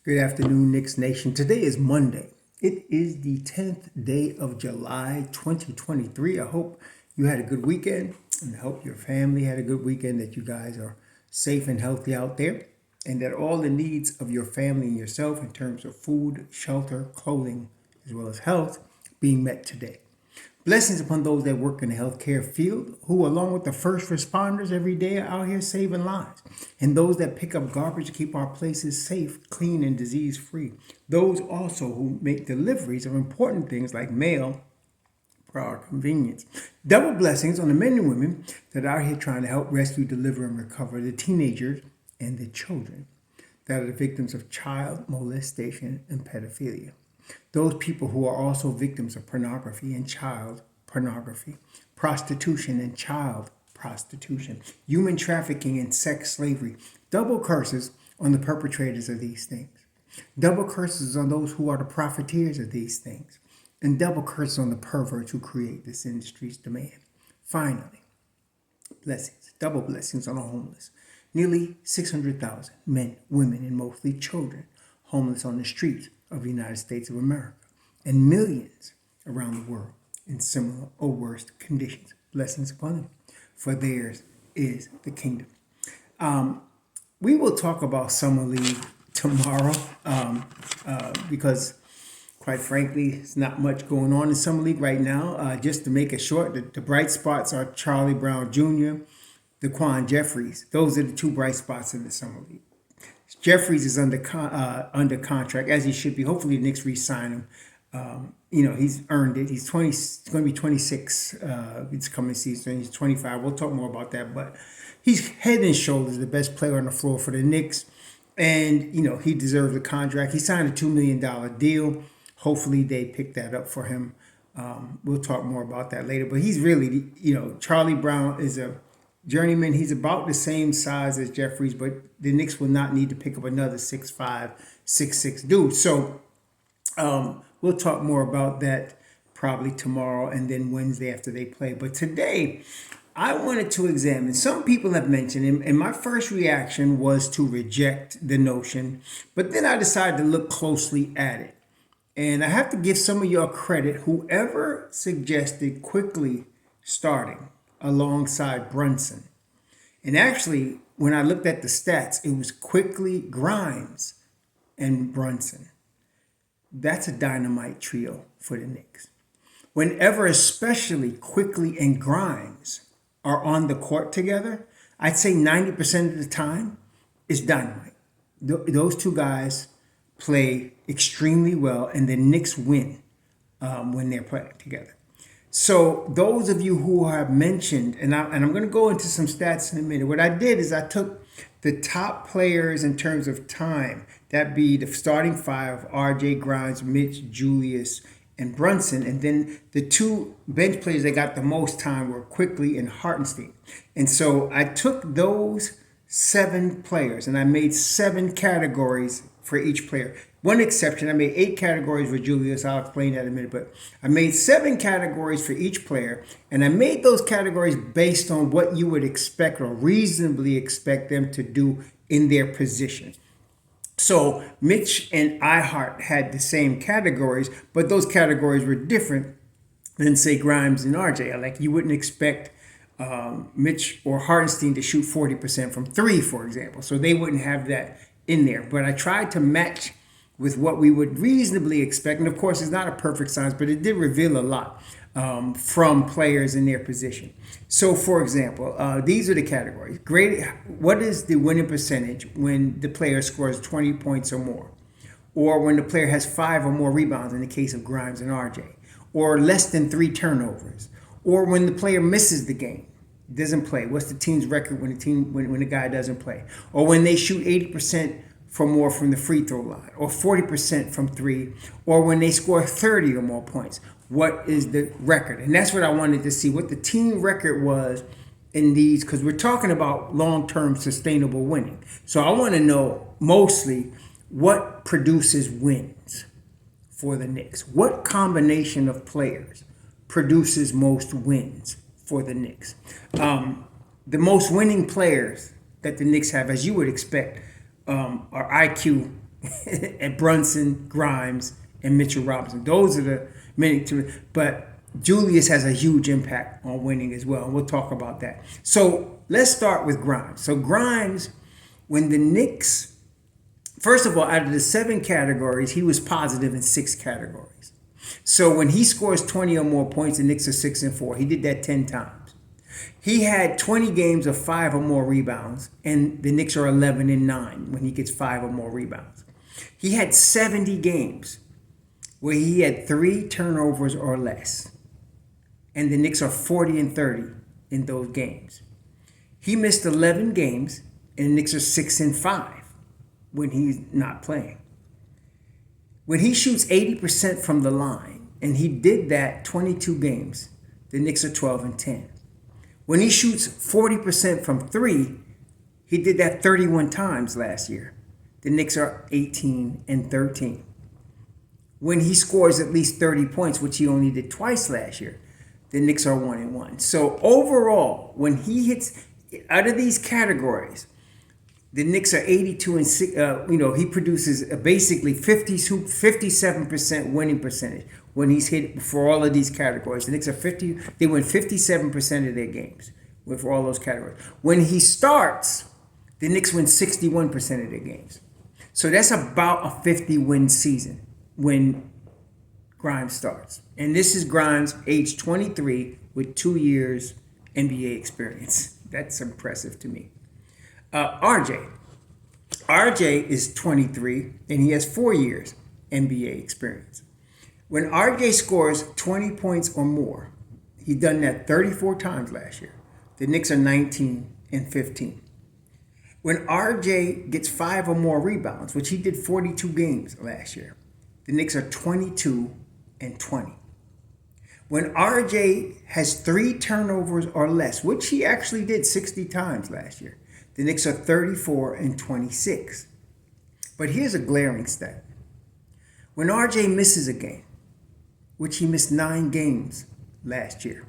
Good afternoon, Knicks Nation. Today is Monday. It is the 10th day of July 2023. I hope you had a good weekend and I hope your family had a good weekend, that you guys are safe and healthy out there, and that all the needs of your family and yourself in terms of food, shelter, clothing, as well as health being met today. Blessings upon those that work in the healthcare field, who, along with the first responders every day, are out here saving lives. And those that pick up garbage to keep our places safe, clean, and disease free. Those also who make deliveries of important things like mail for our convenience. Double blessings on the men and women that are out here trying to help rescue, deliver, and recover the teenagers and the children that are the victims of child molestation and pedophilia. Those people who are also victims of pornography and child pornography, prostitution and child prostitution, human trafficking and sex slavery. Double curses on the perpetrators of these things. Double curses on those who are the profiteers of these things. And double curses on the perverts who create this industry's demand. Finally, blessings, double blessings on the homeless. Nearly 600,000 men, women, and mostly children homeless on the streets of the United States of America, and millions around the world in similar or worse conditions. Blessings upon them, for theirs is the kingdom. We will talk about Summer League tomorrow because, quite frankly, there's not much going on in Summer League right now. Just to make it short, the bright spots are Charlie Brown Jr., Daquan Jeffries. Those are the two bright spots in the Summer League. Jeffries is under contract, as he should be. Hopefully, the Knicks re-sign him. He's earned it. He's 20. He's going to be 26 this coming season. He's 25. We'll talk more about that. But he's head and shoulders the best player on the floor for the Knicks, and he deserves a contract. He signed a $2 million deal. Hopefully, they pick that up for him. We'll talk more about that later. But he's really, Charlie Brown is a journeyman. He's about the same size as Jeffries, but the Knicks will not need to pick up another 6'5", 6'6" dude. So we'll talk more about that probably tomorrow and then Wednesday after they play. But today, I wanted to examine, some people have mentioned, and my first reaction was to reject the notion, but then I decided to look closely at it. And I have to give some of y'all credit, whoever suggested quickly starting alongside Brunson. And actually, when I looked at the stats, it was quickly Grimes and Brunson. That's a dynamite trio for the Knicks. Whenever, especially Quickly and Grimes are on the court together, I'd say 90% of the time it's dynamite. Those two guys play extremely well, and the Knicks win when they're playing together. So those of you who have mentioned, and I'm going to go into some stats in a minute. What I did is I took the top players in terms of time. That be the starting five: R.J. Grimes, Mitch, Julius, and Brunson. And then the two bench players that got the most time were Quickly and Hartenstein. And so I took those 7 players and I made 7 categories for each player. One exception, I made 8 categories for Julius. I'll explain that in a minute. But I made 7 categories for each player, and I made those categories based on what you would expect or reasonably expect them to do in their position. So Mitch and iHeart had the same categories, but those categories were different than, say, Grimes and RJ. Like, you wouldn't expect Mitch or Hartenstein to shoot 40% from 3, for example. So they wouldn't have that in there. But I tried to match with what we would reasonably expect. And of course, it's not a perfect science, but it did reveal a lot from players in their position. So, for example, these are the categories. What is the winning percentage when the player scores 20 points or more? Or when the player has 5 or more rebounds in the case of Grimes and RJ? Or less than 3 turnovers? Or when the player misses the game, doesn't play? What's the team's record when the guy doesn't play? Or when they shoot 80% for more from the free throw line, or 40% from 3, or when they score 30 or more points? What is the record? And that's what I wanted to see, what the team record was in these, because we're talking about long-term sustainable winning. So I want to know mostly what produces wins for the Knicks. What combination of players produces most wins for the Knicks? The most winning players that the Knicks have, as you would expect, are IQ and Brunson, Grimes, and Mitchell Robinson. Those are the many. But Julius has a huge impact on winning as well. And we'll talk about that. So let's start with Grimes. So Grimes, when the Knicks, first of all, out of the 7 categories, he was positive in 6 categories. So when he scores 20 or more points, the Knicks are 6-4. He did that 10 times. He had 20 games of 5 or more rebounds, and the Knicks are 11-9 when he gets 5 or more rebounds. He had 70 games where he had 3 turnovers or less, and the Knicks are 40-30 in those games. He missed 11 games, and the Knicks are 6-5 when he's not playing. When he shoots 80% from the line, and he did that 22 games, the Knicks are 12-10. When he shoots 40% from 3, he did that 31 times last year. The Knicks are 18-13. When he scores at least 30 points, which he only did twice last year, the Knicks are 1-1. So overall, when he hits out of these categories, the Knicks are 82-6. He produces basically 57% winning percentage when he's hit for all of these categories. The Knicks are 50. They win 57% of their games for all those categories. When he starts, the Knicks win 61% of their games. So that's about a 50-win season when Grimes starts. And this is Grimes, age 23, with 2 years NBA experience. That's impressive to me. RJ is 23, and he has 4 years NBA experience. When RJ scores 20 points or more, he done that 34 times last year. The Knicks are 19-15. When RJ gets 5 or more rebounds, which he did 42 games last year, the Knicks are 22-20. When RJ has 3 turnovers or less, which he actually did 60 times last year, the Knicks are 34-26. But here's a glaring stat. When RJ misses a game, which he missed 9 games last year,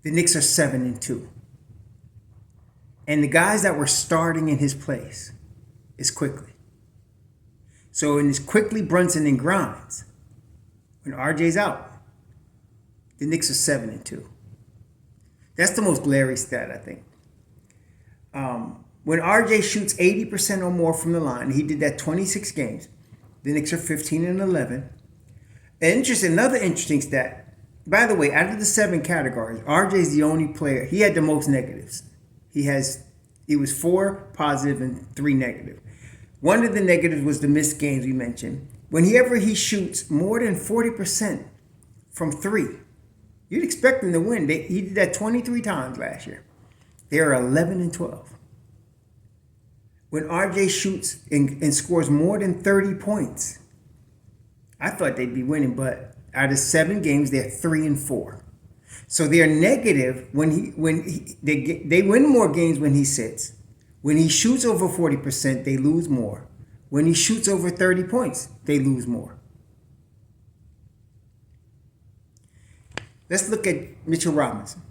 the Knicks are 7-2. And the guys that were starting in his place is Quickly. So in this Quickly, Brunson, and Grimes, when RJ's out, the Knicks are 7-2. That's the most glaring stat, I think. When RJ shoots 80% or more from the line, he did that 26 games. The Knicks are 15-11. Another interesting stat. By the way, out of the 7 categories, RJ is the only player. He had the most negatives. He was 4 positive and 3 negative. One of the negatives was the missed games we mentioned. Whenever he shoots more than 40% from 3, you'd expect him to win. He did that 23 times last year. They are 11-12. When RJ shoots and scores more than 30 points, I thought they'd be winning, but out of 7 games, they're 3-4. So they're negative they win more games when he sits. When he shoots over 40%, they lose more. When he shoots over 30 points, they lose more. Let's look at Mitchell Robinson.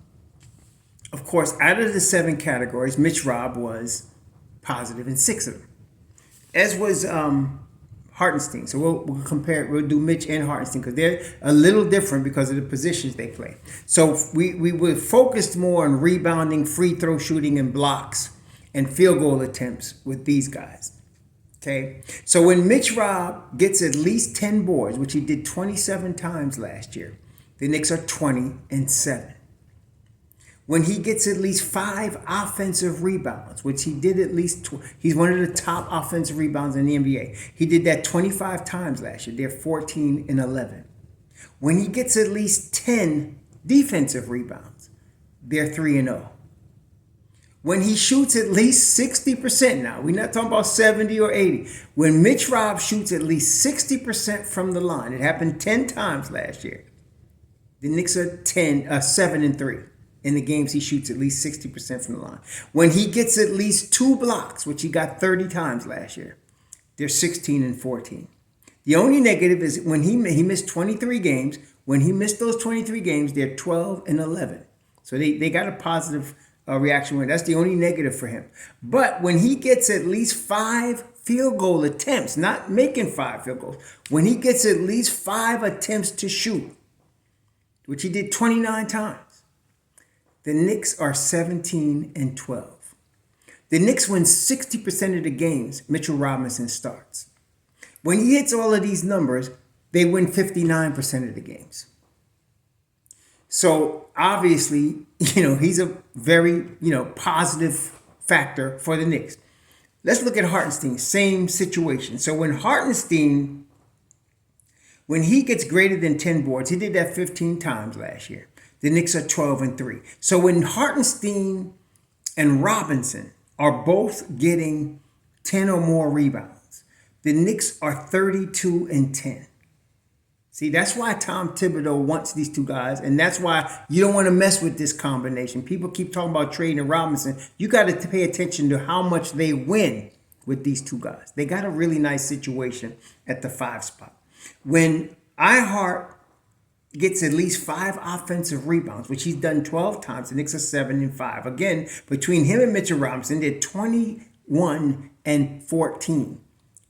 Of course, out of the 7 categories, Mitch Rob was positive in 6 of them, as was Hartenstein. So we'll compare. We'll do Mitch and Hartenstein because they're a little different because of the positions they play. So we were focused more on rebounding, free throw shooting, and blocks and field goal attempts with these guys. Okay. So when Mitch Rob gets at least 10 boards, which he did 27 times last year, the Knicks are 20-7. When he gets at least 5 offensive rebounds, which he did at least, he's one of the top offensive rebounds in the NBA. He did that 25 times last year. They're 14-11. When he gets at least 10 defensive rebounds, they're 3-0. When he shoots at least 60%, now we're not talking about 70 or 80. When Mitch Rob shoots at least 60% from the line, it happened 10 times last year. The Knicks are 7-3. In the games he shoots at least 60% from the line. When he gets at least 2 blocks, which he got 30 times last year, they're 16-14. The only negative is when he missed 23 games. When he missed those 23 games, they're 12-11. So they got a positive reaction rate. That's the only negative for him. But when he gets at least 5 field goal attempts, not making 5 field goals. When he gets at least 5 attempts to shoot, which he did 29 times, the Knicks are 17-12. The Knicks win 60% of the games Mitchell Robinson starts. When he hits all of these numbers, they win 59% of the games. So obviously, he's a very, positive factor for the Knicks. Let's look at Hartenstein, same situation. So when Hartenstein, when he gets greater than 10 boards, he did that 15 times last year. The Knicks are 12-3. So when Hartenstein and Robinson are both getting 10 or more rebounds, the Knicks are 32-10. See, that's why Tom Thibodeau wants these two guys, and that's why you don't want to mess with this combination. People keep talking about trading Robinson. You got to pay attention to how much they win with these two guys. They got a really nice situation at the 5 spot. When iHeart gets at least 5 offensive rebounds, which he's done 12 times, the Knicks are 7-5. Again, between him and Mitchell Robinson, they're 21-14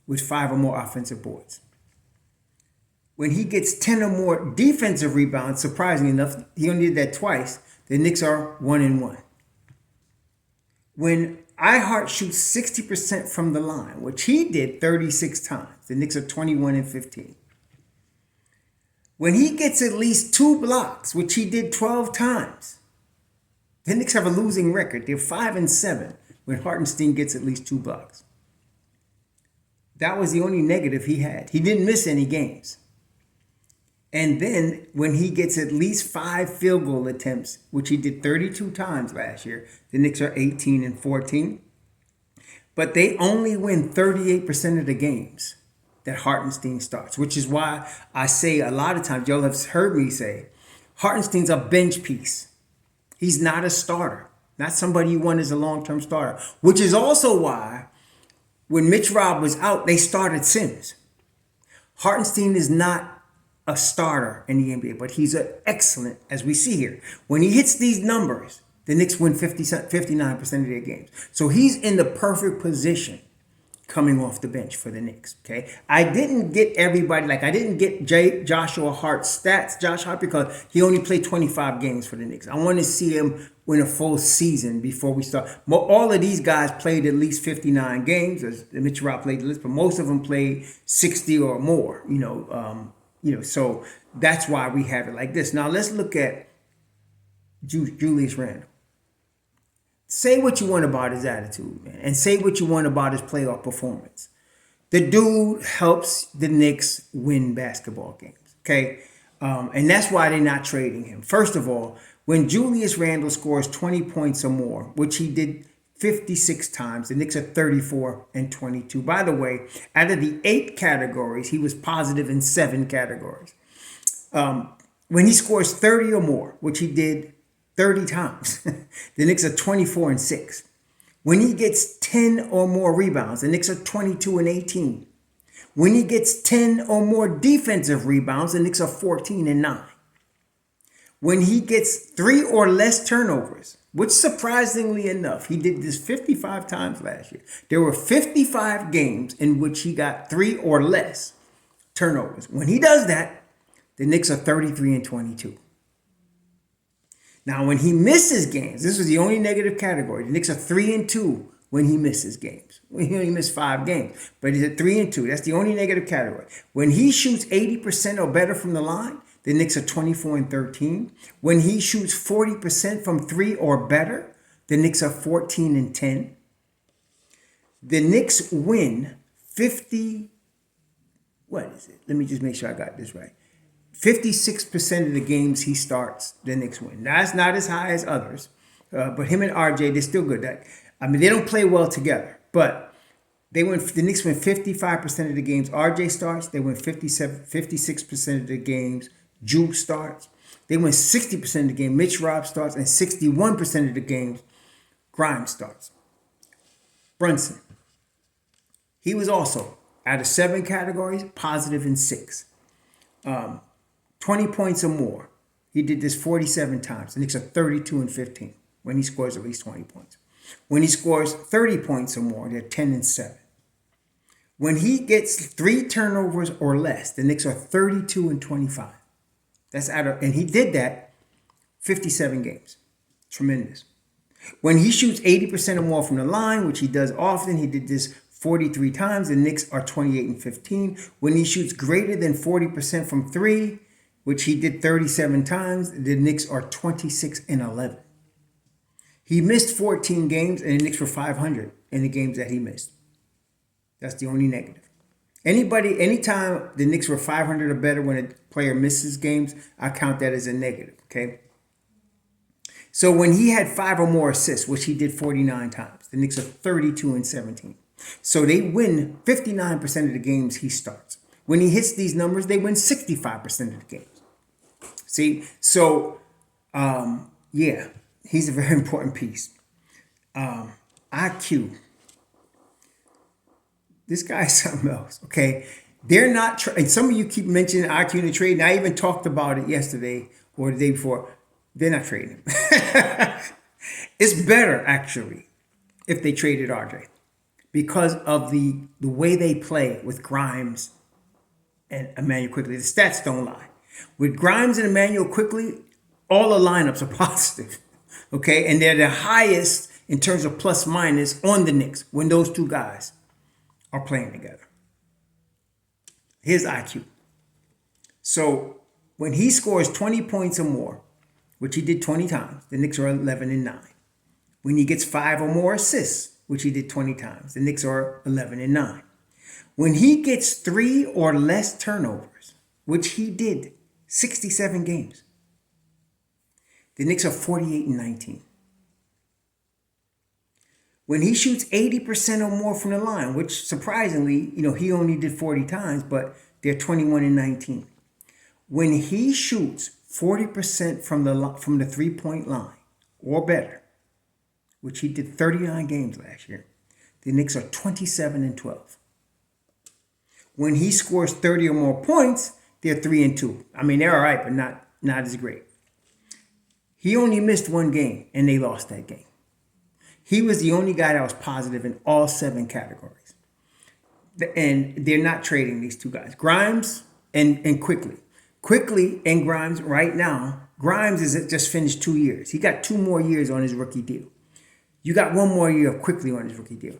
with 5 or more offensive boards. When he gets 10 or more defensive rebounds, surprisingly enough, he only did that twice, the Knicks are 1-1. When iHeart shoots 60% from the line, which he did 36 times, the Knicks are 21-15. When he gets at least 2 blocks, which he did 12 times, the Knicks have a losing record. They're 5-7 when Hartenstein gets at least 2 blocks. That was the only negative he had. He didn't miss any games. And then when he gets at least 5 field goal attempts, which he did 32 times last year, the Knicks are 18-14. But they only win 38% of the games that Hartenstein starts, which is why I say a lot of times, y'all have heard me say, Hartenstein's a bench piece. He's not a starter, not somebody you want as a long-term starter, which is also why when Mitch Rob was out, they started Sims. Hartenstein is not a starter in the NBA, but he's excellent, as we see here. When he hits these numbers, the Knicks win 59% of their games. So he's in the perfect position coming off the bench for the Knicks, okay? I didn't get everybody, I didn't get Joshua Hart's stats, Josh Hart, because he only played 25 games for the Knicks. I want to see him win a full season before we start. All of these guys played at least 59 games, as Mitch Rob played the list, but most of them played 60 or more, so that's why we have it like this. Now let's look at Julius Randle. Say what you want about his attitude, man, and say what you want about his playoff performance. The dude helps the Knicks win basketball games, okay? And that's why they're not trading him. First of all, when Julius Randle scores 20 points or more, which he did 56 times, the Knicks are 34-22. By the way, out of the 8 categories, he was positive in 7 categories. When he scores 30 or more, which he did 30 times, the Knicks are 24-6. When he gets 10 or more rebounds, the Knicks are 22-18. When he gets 10 or more defensive rebounds, the Knicks are 14-9. When he gets 3 or less turnovers, which surprisingly enough, he did this 55 times last year. There were 55 games in which he got 3 or less turnovers. When he does that, the Knicks are 33-22. Now, when he misses games, this was the only negative category. The Knicks are 3-2 when he misses games. He only missed 5 games, but he's at 3-2. That's the only negative category. When he shoots 80% or better from the line, the Knicks are 24-13. When he shoots 40% from 3 or better, the Knicks are 14-10. The Knicks win 50. What is it? Let me just make sure I got this right. 56% of the games he starts, the Knicks win. Now, that's not as high as others, but him and RJ, they're still good. They don't play well together, but the Knicks win 55% of the games RJ starts. They win 56% of the games Juke starts. They win 60% of the game Mitch Rob starts, and 61% of the games Grimes starts. Brunson, he was also, out of 7 categories, positive in 6. 20 points or more. He did this 47 times. The Knicks are 32-15 when he scores at least 20 points. When he scores 30 points or more, they're 10-7. When he gets 3 turnovers or less, the Knicks are 32-25. That's out of, and he did that 57 games. Tremendous. When he shoots 80% or more from the line, which he does often, he did this 43 times, the Knicks are 28-15. When he shoots greater than 40% from 3, which he did 37 times, the Knicks are 26-11. He missed 14 games, and the Knicks were 500 in the games that he missed. That's the only negative. Anytime the Knicks were 500 or better when a player misses games, I count that as a negative, okay? So when he had 5 or more assists, which he did 49 times, the Knicks are 32-17. So they win 59% of the games he starts. When he hits these numbers, they win 65% of the games. See? So, yeah, he's a very important piece. IQ. This guy's something else, okay? They're not, and some of you keep mentioning IQ in the trade, and I even talked about it yesterday or the day before. They're not trading him. It's better, actually, if they traded RJ because of the way they play with Grimes and Emmanuel Quickly. The stats don't lie. With Grimes and Emmanuel Quickly, all the lineups are positive, okay? And they're the highest in terms of plus minus on the Knicks when those two guys are playing together. Here's IQ. So when he scores 20 points or more, which he did 20 times, the Knicks are 11-9. When he gets 5 or more assists, which he did 20 times, the Knicks are 11-9. When he gets 3 or less turnovers, which he did 67 games, the Knicks are 48-19. When he shoots 80% or more from the line, which surprisingly, he only did 40 times, but they're 21-19. When he shoots 40% from the 3-point line or better, which he did 39 games last year, the Knicks are 27-12. When he scores 30 or more points, they're 3-2. I mean, they're all right, but not as great. He only missed 1 game, and they lost that game. He was the only guy that was positive in all 7 categories. And they're not trading these two guys. Grimes and Quickly. Quickly and Grimes right now, Grimes is just finished 2 years. He got 2 more years on his rookie deal. You got 1 more year of Quickly on his rookie deal.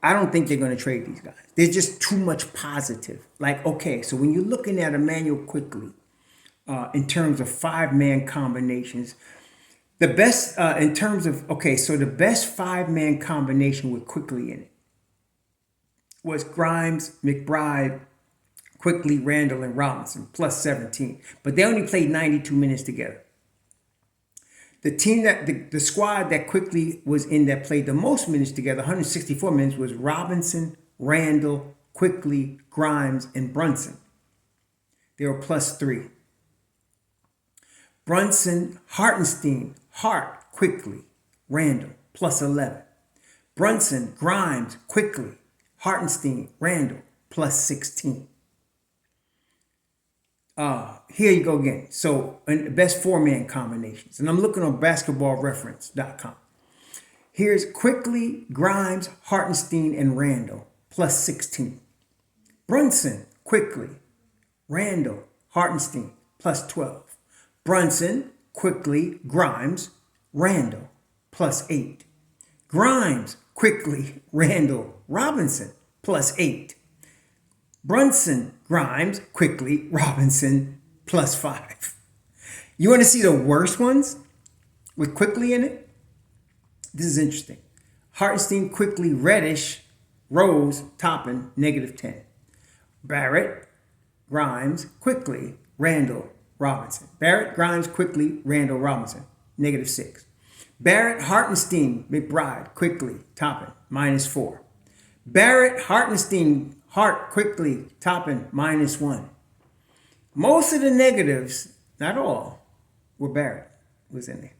I don't think they're going to trade these guys. There's just too much positive. Like, okay, so when you're looking at Emmanuel Quickly in terms of 5-man combinations, the best in terms of, so the best 5-man combination with Quickly in it was Grimes, McBride, Quickly, Randall, and Robinson, plus 17. But they only played 92 minutes together. The team the squad that Quickly was in that played the most minutes together, 164 minutes, was Robinson, Randall, Quickly, Grimes, and Brunson. They were plus 3. Brunson, Hartenstein, Hart, Quickly, Randall, plus 11. Brunson, Grimes, Quickly, Hartenstein, Randall, plus 16. Here you go again. So, the best 4-man combinations. And I'm looking on basketballreference.com. Here's Quickly, Grimes, Hartenstein, and Randall, plus 16. Brunson, Quickly, Randall, Hartenstein, plus 12. Brunson, Quickly, Grimes, Randall, plus 8. Grimes, Quickly, Randall, Robinson, plus 8. Brunson, Grimes, Quickly, Robinson, plus 5. You want to see the worst ones with Quickly in it? This is interesting. Hartenstein, Quickly, Reddish, Rose, Toppin, -10. Barrett, Grimes, Quickly, Randall, Robinson. Barrett, Grimes, Quickly, Randall, Robinson, -6. Barrett, Hartenstein, McBride, Quickly, Toppin, -4. Barrett, Hartenstein, Hart, Quickly, Toppin, -1. Most of the negatives, not all, were Barrett was in there.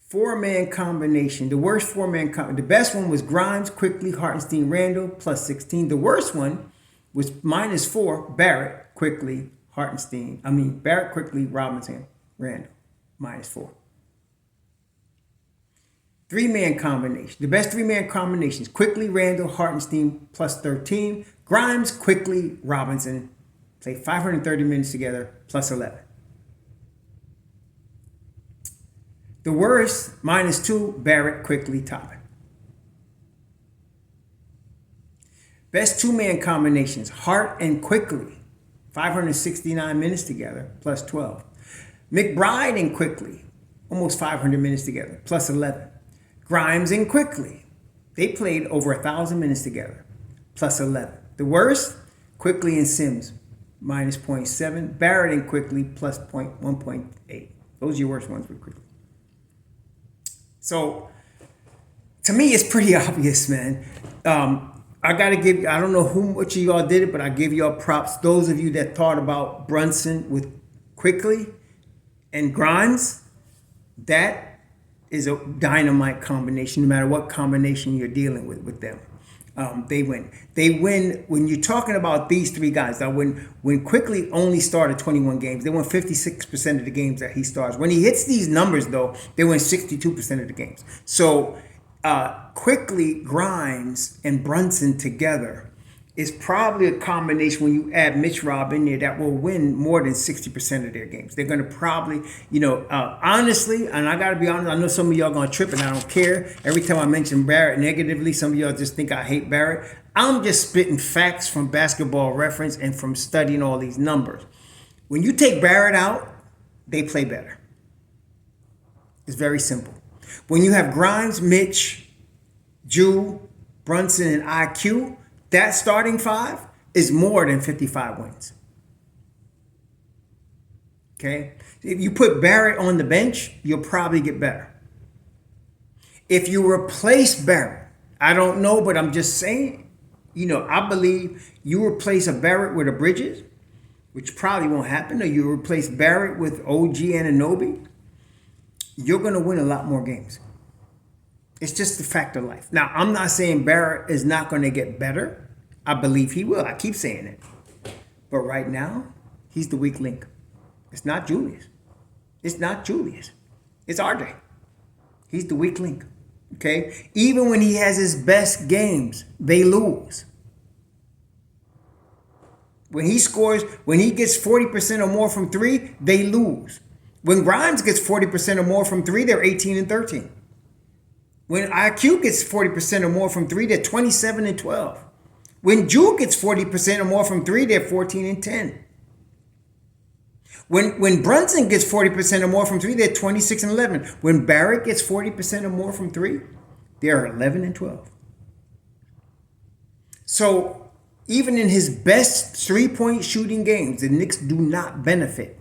4-man combination. The worst 4-man combination. The best one was Grimes, Quickly, Hartenstein, Randall, plus 16. The worst one was -4, Barrett, Quickly, Barrett, Quickly, Robinson, Randall, -4. Three-man combination. The best three-man combinations. Quickly, Randall, Hartenstein plus 13. Grimes, Quickly, Robinson. Played 530 minutes together plus 11. The worst, -2, Barrett, Quickly, Toppin. Best two-man combinations. Hart and Quickly. 569 minutes together plus 12. McBride and Quickly. Almost 500 minutes together plus 11. Grimes and Quickly, they played over 1,000 minutes together, plus 11. The worst, Quickly and Sims, -0.7. Barrett and Quickly, plus 1.8. Those are your worst ones with Quickly. So, to me, it's pretty obvious, man. I got to give, I don't know who much of y'all did it, but I give y'all props. Those of you that thought about Brunson with Quickly and Grimes, that is a dynamite combination, no matter what combination you're dealing with them. They win. They win when you're talking about these three guys. Now, when Quickly only started 21 games, they won 56% of the games that he starts. When he hits these numbers, though, they win 62% of the games. So Quickly, Grimes, and Brunson together is probably a combination when you add Mitch Rob in there that will win more than 60% of their games. They're going to probably, honestly, and I got to be honest, I know some of y'all going to trip and I don't care. Every time I mention Barrett negatively, some of y'all just think I hate Barrett. I'm just spitting facts from Basketball Reference and from studying all these numbers. When you take Barrett out, they play better. It's very simple. When you have Grimes, Mitch, Jew, Brunson, and IQ, that starting five is more than 55 wins. Okay? If you put Barrett on the bench, you'll probably get better. If you replace Barrett, I don't know, but I'm just saying, I believe you replace a Barrett with a Bridges, which probably won't happen, or you replace Barrett with OG Anunoby, you're going to win a lot more games. It's just the fact of life. Now, I'm not saying Barrett is not going to get better. I believe he will. I keep saying it. But right now, he's the weak link. It's not Julius. It's not Julius. It's RJ. He's the weak link. Okay? Even when he has his best games, they lose. When he scores, when he gets 40% or more from three, they lose. When Grimes gets 40% or more from three, they're 18-13. When IQ gets 40% or more from three, they're 27-12. When Juke gets 40% or more from three, they're 14-10. When Brunson gets 40% or more from three, they're 26-11. When Barrett gets 40% or more from three, they're 11-12. So even in his best three-point shooting games, the Knicks do not benefit.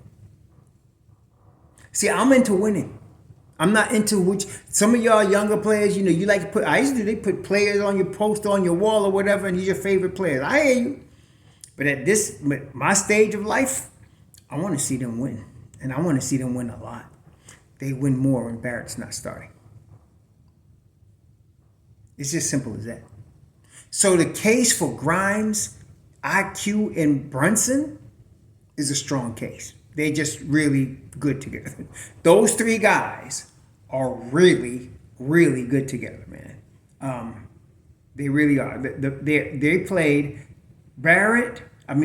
See, I'm into winning. I'm not into which some of y'all younger players, you like to put, I used to do, they put players on your poster on your wall or whatever, and he's your favorite players. I hear you. But at my stage of life, I want to see them win. And I want to see them win a lot. They win more when Barrett's not starting. It's just simple as that. So the case for Grimes, IQ, and Brunson is a strong case. They're just really good together. Those three guys are really, really good together, man. They really are. They played Brunson,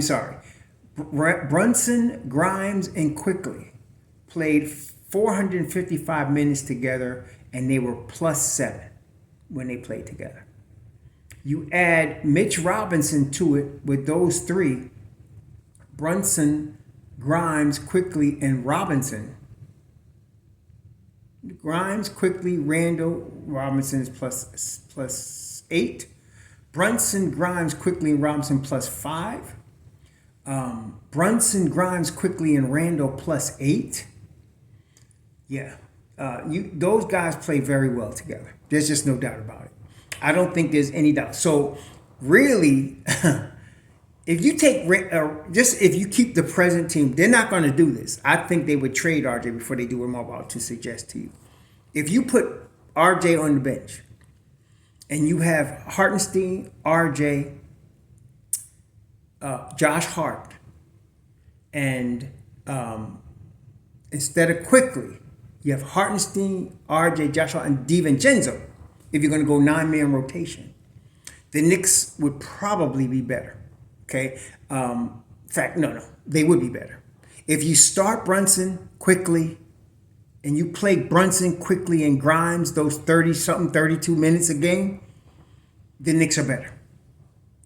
Grimes, and Quickly played 455 minutes together, and they were +7 when they played together. You add Mitch Robinson to it with those three, Brunson, Grimes, Quickly, and Robinson. Grimes, Quickly, Randall, Robinson is +8. Brunson, Grimes, Quickly, and Robinson +5. Brunson, Grimes, Quickly, and Randall +8. Yeah, those guys play very well together. There's just no doubt about it. I don't think there's any doubt. So really, if you take if you keep the present team, they're not going to do this. I think they would trade RJ before they do what I'm about to suggest to you. If you put RJ on the bench and you have Hartenstein, RJ, Josh Hart, and instead of Quickly, You have Hartenstein, RJ, Joshua, and DiVincenzo if you're going to go 9-man rotation. The Knicks would probably be better. Okay. In fact, no, they would be better. If you start Brunson quickly and you play Brunson quickly and Grimes those 30-something, 32 minutes a game, the Knicks are better.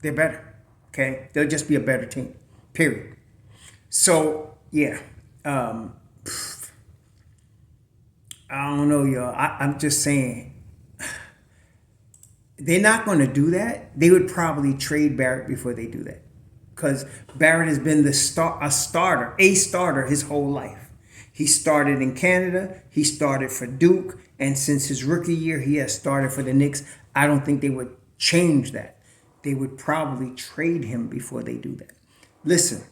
They're better. Okay. They'll just be a better team. Period. So, yeah. I don't know, y'all. I'm just saying. They're not going to do that. They would probably trade Barrett before they do that. Because Barrett has been a starter his whole life. He started in Canada. He started for Duke. And since his rookie year, he has started for the Knicks. I don't think they would change that. They would probably trade him before they do that. Listen,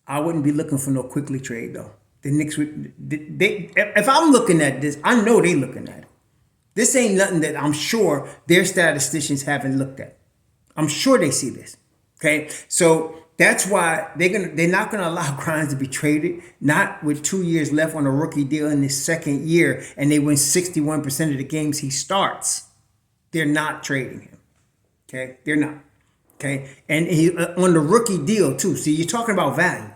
I wouldn't be looking for no quickly trade, though. The Knicks would. If I'm looking at this, I know they're looking at it. This ain't nothing that I'm sure their statisticians haven't looked at. I'm sure they see this. Okay, so that's why they're not gonna allow Grimes to be traded. Not with 2 years left on a rookie deal in his second year, and they win 61% of the games he starts. They're not trading him. Okay, they're not. Okay, and he on the rookie deal too. See, you're talking about value.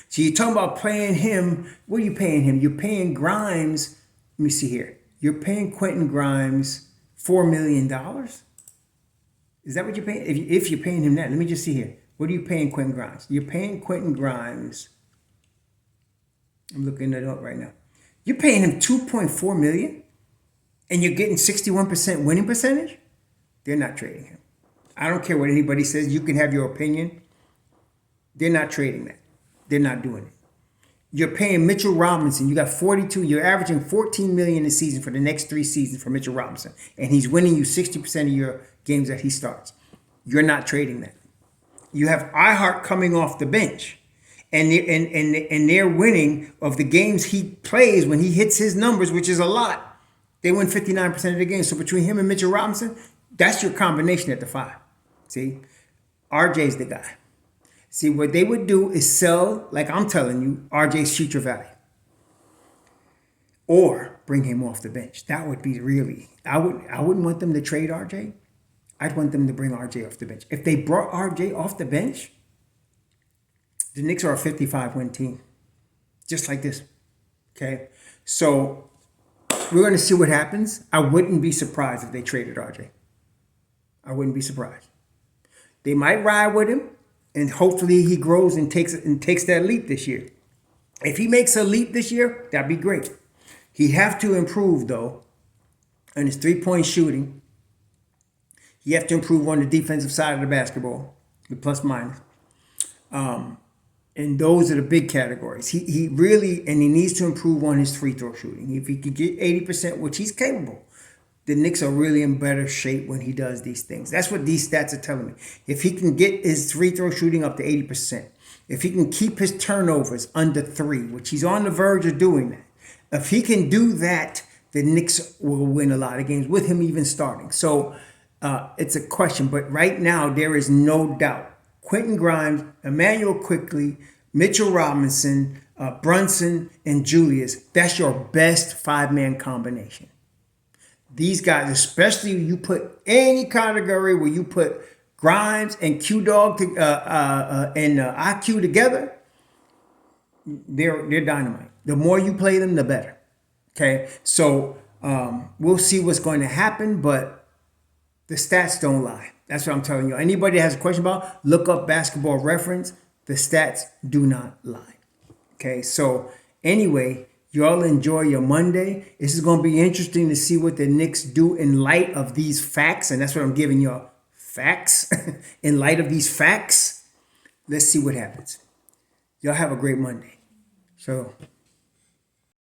So you're talking about paying him. What are you paying him? You're paying Grimes. Let me see here. You're paying Quentin Grimes $4 million. Is that what you're paying? If you're paying him that, let me just see here. What are you paying Quentin Grimes? You're paying Quentin Grimes. I'm looking it up right now. You're paying him $2.4 million, and you're getting 61% winning percentage. They're not trading him. I don't care what anybody says. You can have your opinion. They're not trading that. They're not doing it. You're paying Mitchell Robinson. You got 42. You're averaging $14 million a season for the next 3 seasons for Mitchell Robinson, and he's winning you 60% of your games that he starts. You're not trading that. You have iHeart coming off the bench, and they're winning of the games he plays when he hits his numbers, which is a lot. They win 59% of the games. So between him and Mitchell Robinson, that's your combination at the 5. See, RJ's the guy. See, what they would do is sell, like I'm telling you, RJ's future value. Or bring him off the bench. That would be really, I wouldn't want them to trade RJ. I'd want them to bring RJ off the bench. If they brought RJ off the bench, the Knicks are a 55-win team. Just like this. Okay? So we're going to see what happens. I wouldn't be surprised if they traded RJ. I wouldn't be surprised. They might ride with him. And hopefully he grows and takes that leap this year. If he makes a leap this year, that'd be great. He have to improve, though, on his 3-point shooting. He have to improve on the defensive side of the basketball, the plus minus. And those are the big categories. He really, and he needs to improve on his free throw shooting. If he could get 80%, which he's capable, the Knicks are really in better shape when he does these things. That's what these stats are telling me. If he can get his free throw shooting up to 80%, if he can keep his turnovers under 3, which he's on the verge of doing that, if he can do that, the Knicks will win a lot of games with him even starting. So it's a question. But right now, there is no doubt. Quentin Grimes, Emmanuel Quickley, Mitchell Robinson, Brunson, and Julius, that's your best 5-man combination. These guys, especially you put any category where you put Grimes and Q-Dog and IQ together, they're dynamite. The more you play them, the better. Okay, so we'll see what's going to happen, but the stats don't lie. That's what I'm telling you. Anybody that has a question about, look up Basketball Reference. The stats do not lie. Okay, so anyway, y'all enjoy your Monday. This is going to be interesting to see what the Knicks do in light of these facts. And that's what I'm giving y'all, facts. In light of these facts, let's see what happens. Y'all have a great Monday. So.